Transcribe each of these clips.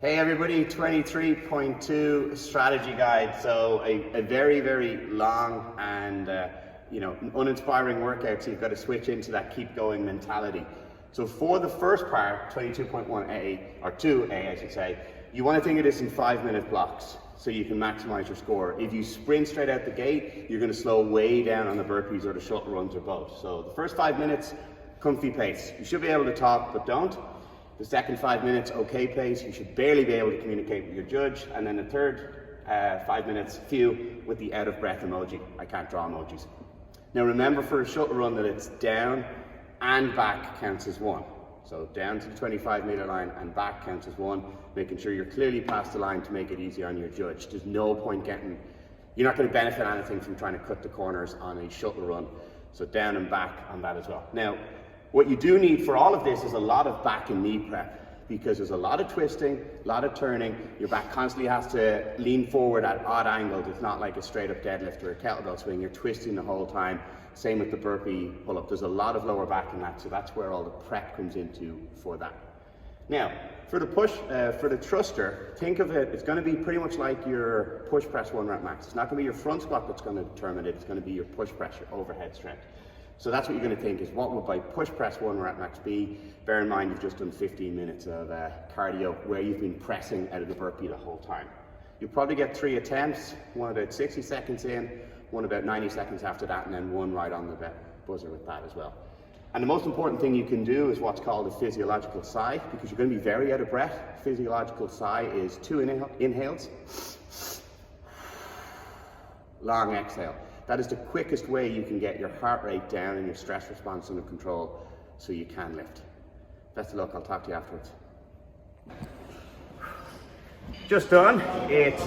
Hey everybody, 23.2 strategy guide. So a very, very long and uninspiring workout, so you've got to switch into that keep going mentality. So for the first part, 22.1A, or 2A I should say, you want to think of this in 5-minute blocks so you can maximize your score. If you sprint straight out the gate, you're going to slow way down on the burpees or the shuttle runs or both. So the first 5 minutes, comfy pace. You should be able to talk, but don't. The second 5 minutes, okay pace. You should barely be able to communicate with your judge. And then the third 5 minutes, few with the out of breath emoji. I can't draw emojis. Now remember for a shuttle run that it's down and back counts as one. So down to the 25-meter line and back counts as one, making sure you're clearly past the line to make it easier on your judge. There's no point you're not going to benefit anything from trying to cut the corners on a shuttle run. So down and back on that as well. Now, what you do need for all of this is a lot of back and knee prep, because there's a lot of twisting, a lot of turning. Your back constantly has to lean forward at odd angles. It's not like a straight up deadlift or a kettlebell swing. You're twisting the whole time. Same with the burpee pull up. There's a lot of lower back in that, so that's where all the prep comes into for that. Now, for the push, for the thruster, think of it, it's going to be pretty much like your push press 1 rep max. It's not going to be your front squat that's going to determine it. It's going to be your push press, your overhead strength. So that's what you're going to think is, what would my push press 1 rep max be? Bear in mind you've just done 15 minutes of cardio where you've been pressing out of the burpee the whole time. You'll probably get 3 attempts, one about 60 seconds in, one about 90 seconds after that, and then one right on the buzzer with that as well. And the most important thing you can do is what's called a physiological sigh, because you're going to be very out of breath. Physiological sigh is 2 inhales, long exhale. That is the quickest way you can get your heart rate down and your stress response under control so you can lift. Best of luck, I'll talk to you afterwards. Just done. It's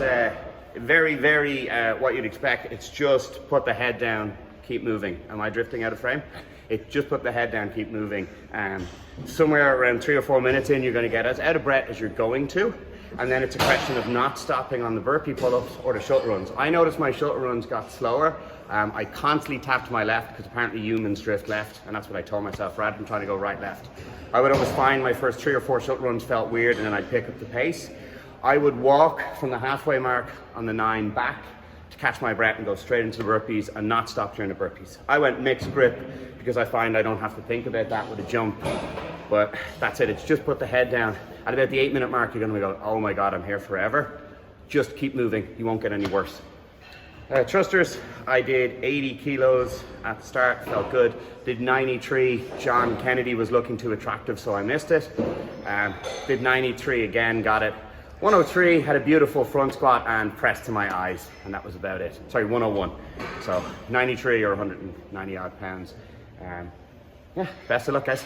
very, very what you'd expect. It's just put the head down, keep moving. Am I drifting out of frame? It's just put the head down, keep moving. Somewhere around 3 or 4 minutes in, you're going to get as out of breath as you're going to. And then it's a question of not stopping on the burpee pull-ups or the shuttle runs. I noticed my shuttle runs got slower. I constantly tapped to my left because apparently humans drift left, and that's what I told myself rather than trying to go right left. I would always find my first 3 or 4 shuttle runs felt weird, and then I'd pick up the pace. I would walk from the halfway mark on the 9 back to catch my breath and go straight into the burpees and not stop during the burpees. I went mixed grip because I find I don't have to think about that with a jump. But that's it, it's just put the head down. At about the 8-minute mark, you're gonna go, oh my God, I'm here forever. Just keep moving, you won't get any worse. Thrusters, I did 80 kilos at the start, felt good. Did 93, John Kennedy was looking too attractive, so I missed it. Did 93 again, got it. 103, had a beautiful front squat and pressed to my eyes, and that was about it. Sorry, 101. So 93 or 190 odd pounds. Yeah, best of luck guys.